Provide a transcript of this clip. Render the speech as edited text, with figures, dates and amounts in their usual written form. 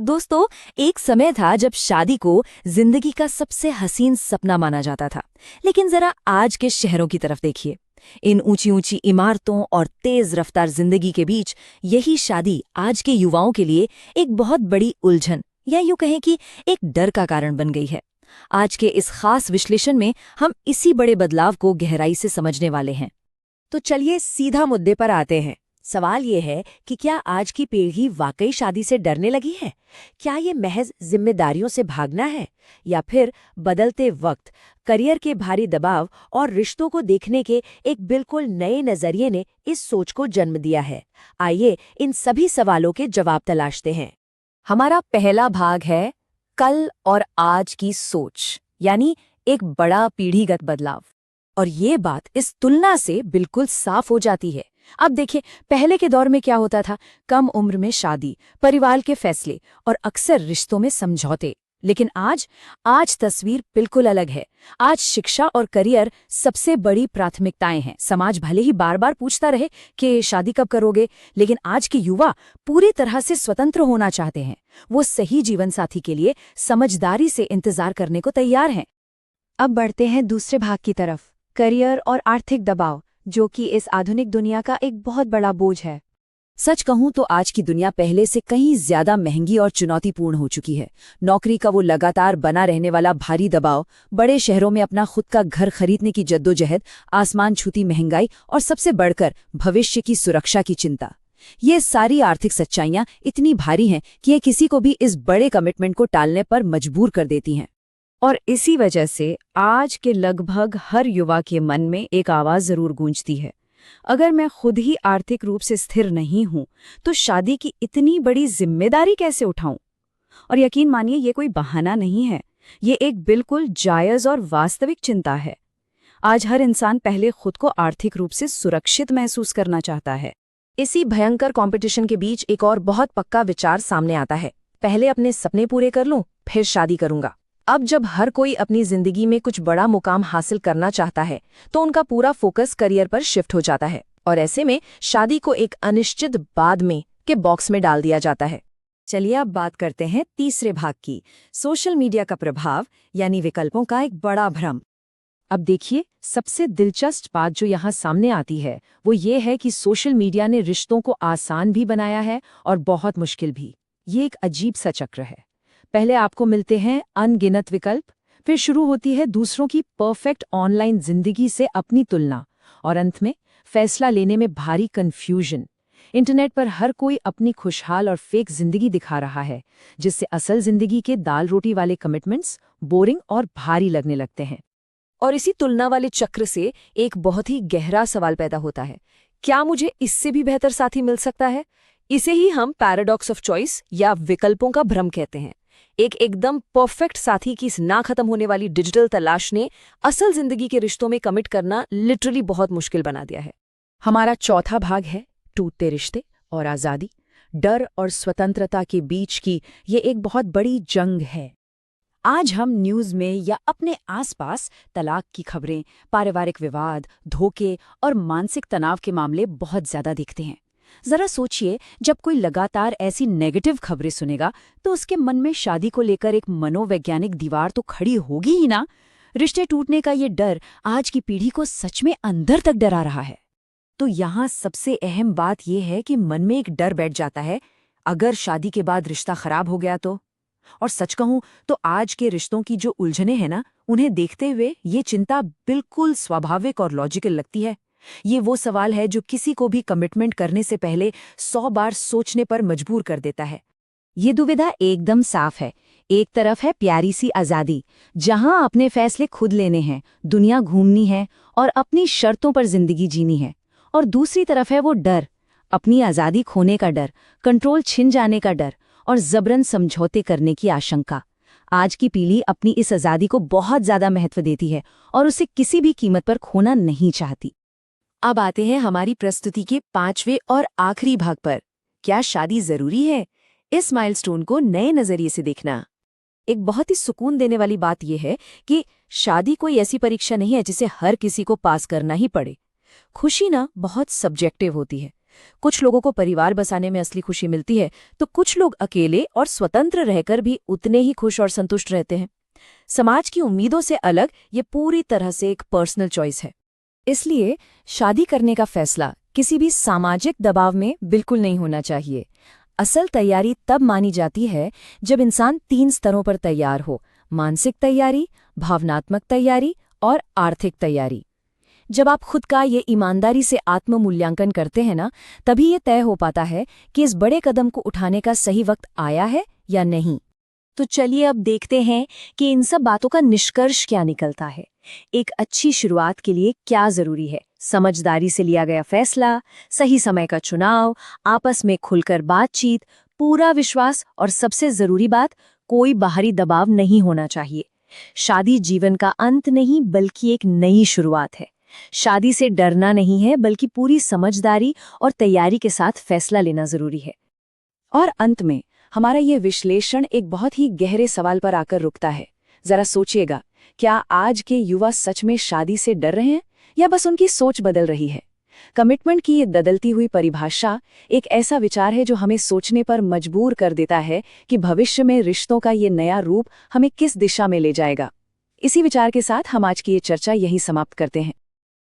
दोस्तों, एक समय था जब शादी को जिंदगी का सबसे हसीन सपना माना जाता था। लेकिन जरा आज के शहरों की तरफ देखिए। इन ऊंची ऊंची इमारतों और तेज रफ्तार जिंदगी के बीच यही शादी आज के युवाओं के लिए एक बहुत बड़ी उलझन या यूं कहें कि एक डर का कारण बन गई है। आज के इस खास विश्लेषण में हम इसी बड़े बदलाव को गहराई से समझने वाले हैं। तो चलिए सीधा मुद्दे पर आते हैं। सवाल ये है कि क्या आज की पीढ़ी वाकई शादी से डरने लगी है? क्या ये महज जिम्मेदारियों से भागना है, या फिर बदलते वक्त, करियर के भारी दबाव और रिश्तों को देखने के एक बिल्कुल नए नजरिए ने इस सोच को जन्म दिया है? आइए इन सभी सवालों के जवाब तलाशते हैं। हमारा पहला भाग है कल और आज की सोच, यानी एक बड़ा पीढ़ीगत बदलाव। और ये बात इस तुलना से बिल्कुल साफ हो जाती है। अब देखिए, पहले के दौर में क्या होता था? कम उम्र में शादी, परिवार के फैसले और अक्सर रिश्तों में समझौते। लेकिन आज तस्वीर बिल्कुल अलग है। आज शिक्षा और करियर सबसे बड़ी प्राथमिकताएं हैं। समाज भले ही बार बार पूछता रहे कि शादी कब करोगे, लेकिन आज के युवा पूरी तरह से स्वतंत्र होना चाहते हैं। वो सही जीवनसाथी के लिए समझदारी से इंतजार करने को तैयार हैं। अब बढ़ते हैं दूसरे भाग की तरफ, करियर और आर्थिक दबाव, जो कि इस आधुनिक दुनिया का एक बहुत बड़ा बोझ है। सच कहूं तो आज की दुनिया पहले से कहीं ज्यादा महंगी और चुनौतीपूर्ण हो चुकी है। नौकरी का वो लगातार बना रहने वाला भारी दबाव, बड़े शहरों में अपना खुद का घर खरीदने की जद्दोजहद, आसमान छूती महंगाई और सबसे बढ़कर भविष्य की सुरक्षा की चिंता। ये सारी आर्थिक सच्चाइयां इतनी भारी हैं कि ये किसी को भी इस बड़े कमिटमेंट को टालने पर मजबूर कर देती हैं। और इसी वजह से आज के लगभग हर युवा के मन में एक आवाज जरूर गूंजती है, अगर मैं खुद ही आर्थिक रूप से स्थिर नहीं हूं तो शादी की इतनी बड़ी जिम्मेदारी कैसे उठाऊं? और यकीन मानिए, ये कोई बहाना नहीं है, ये एक बिल्कुल जायज और वास्तविक चिंता है। आज हर इंसान पहले खुद को आर्थिक रूप से सुरक्षित महसूस करना चाहता है। इसी भयंकर कंपटीशन के बीच एक और बहुत पक्का विचार सामने आता है, पहले अपने सपने पूरे कर लूं, फिर शादी करूंगा। अब जब हर कोई अपनी जिंदगी में कुछ बड़ा मुकाम हासिल करना चाहता है तो उनका पूरा फोकस करियर पर शिफ्ट हो जाता है, और ऐसे में शादी को एक अनिश्चित बाद में के बॉक्स में डाल दिया जाता है। चलिए अब बात करते हैं तीसरे भाग की, सोशल मीडिया का प्रभाव, यानी विकल्पों का एक बड़ा भ्रम। अब देखिए, सबसे दिलचस्प बात जो यहाँ सामने आती है वो ये है कि सोशल मीडिया ने रिश्तों को आसान भी बनाया है और बहुत मुश्किल भी। ये एक अजीब सा चक्र है। पहले आपको मिलते हैं अनगिनत विकल्प, फिर शुरू होती है दूसरों की परफेक्ट ऑनलाइन जिंदगी से अपनी तुलना, और अंत में फैसला लेने में भारी कंफ्यूजन। इंटरनेट पर हर कोई अपनी खुशहाल और फेक जिंदगी दिखा रहा है, जिससे असल जिंदगी के दाल रोटी वाले कमिटमेंट्स बोरिंग और भारी लगने लगते हैं। और इसी तुलना वाले चक्र से एक बहुत ही गहरा सवाल पैदा होता है, क्या मुझे इससे भी बेहतर साथी मिल सकता है? इसे ही हम पैराडॉक्स ऑफ चॉइस या विकल्पों का भ्रम कहते हैं। एक एकदम परफेक्ट साथी की इस ना खत्म होने वाली डिजिटल तलाश ने असल जिंदगी के रिश्तों में कमिट करना लिटरली बहुत मुश्किल बना दिया है। हमारा चौथा भाग है टूटते रिश्ते और आज़ादी। डर और स्वतंत्रता के बीच की ये एक बहुत बड़ी जंग है। आज हम न्यूज़ में या अपने आसपास तलाक की खबरें, पारिवारिक विवाद, धोखे और मानसिक तनाव के मामले बहुत ज्यादा दिखते हैं। जरा सोचिए, जब कोई लगातार ऐसी नेगेटिव खबरें सुनेगा तो उसके मन में शादी को लेकर एक मनोवैज्ञानिक दीवार तो खड़ी होगी ही ना। रिश्ते टूटने का ये डर आज की पीढ़ी को सच में अंदर तक डरा रहा है। तो यहाँ सबसे अहम बात यह है कि मन में एक डर बैठ जाता है, अगर शादी के बाद रिश्ता खराब हो गया तो। और सच कहूं तो आज के रिश्तों की जो उलझनें हैं ना, उन्हें देखते हुए ये चिंता बिल्कुल स्वाभाविक और लॉजिकल लगती है। ये वो सवाल है जो किसी को भी कमिटमेंट करने से पहले 100 बार सोचने पर मजबूर कर देता है। ये दुविधा एकदम साफ है। एक तरफ है प्यारी सी आज़ादी, जहां अपने फैसले खुद लेने हैं, दुनिया घूमनी है और अपनी शर्तों पर जिंदगी जीनी है। और दूसरी तरफ है वो डर, अपनी आज़ादी खोने का डर, कंट्रोल छिन जाने का डर और जबरन समझौते करने की आशंका। आज की पीढ़ी अपनी इस आज़ादी को बहुत ज्यादा महत्व देती है और उसे किसी भी कीमत पर खोना नहीं चाहती। अब आते हैं हमारी प्रस्तुति के 5वें और आखिरी भाग पर, क्या शादी जरूरी है? इस माइलस्टोन को नए नजरिए से देखना। एक बहुत ही सुकून देने वाली बात यह है कि शादी कोई ऐसी परीक्षा नहीं है जिसे हर किसी को पास करना ही पड़े। खुशी ना बहुत सब्जेक्टिव होती है। कुछ लोगों को परिवार बसाने में असली खुशी मिलती है, तो कुछ लोग अकेले और स्वतंत्र रहकर भी उतने ही खुश और संतुष्ट रहते हैं। समाज की उम्मीदों से अलग ये पूरी तरह से एक पर्सनल चॉइस है। इसलिए शादी करने का फैसला किसी भी सामाजिक दबाव में बिल्कुल नहीं होना चाहिए। असल तैयारी तब मानी जाती है जब इंसान 3 स्तरों पर तैयार हो: मानसिक तैयारी, भावनात्मक तैयारी और आर्थिक तैयारी। जब आप खुद का ये ईमानदारी से आत्म मूल्यांकन करते हैं ना, तभी ये तय हो पाता है कि इस बड़े कदम को उठाने का सही वक्त आया है या नहीं। तो चलिए अब देखते हैं कि इन सब बातों का निष्कर्ष क्या निकलता है। एक अच्छी शुरुआत के लिए क्या जरूरी है? समझदारी से लिया गया फैसला, सही समय का चुनाव, आपस में खुलकर बातचीत, पूरा विश्वास और सबसे जरूरी बात, कोई बाहरी दबाव नहीं होना चाहिए। शादी जीवन का अंत नहीं बल्कि एक नई शुरुआत है। शादी से डरना नहीं है बल्कि पूरी समझदारी और तैयारी के साथ फैसला लेना जरूरी है। और अंत में हमारा ये विश्लेषण एक बहुत ही गहरे सवाल पर आकर रुकता है। जरा सोचिएगा, क्या आज के युवा सच में शादी से डर रहे हैं या बस उनकी सोच बदल रही है? कमिटमेंट की ये बदलती हुई परिभाषा एक ऐसा विचार है जो हमें सोचने पर मजबूर कर देता है कि भविष्य में रिश्तों का ये नया रूप हमें किस दिशा में ले जाएगा। इसी विचार के साथ हम आज की ये चर्चा यहीं समाप्त करते हैं।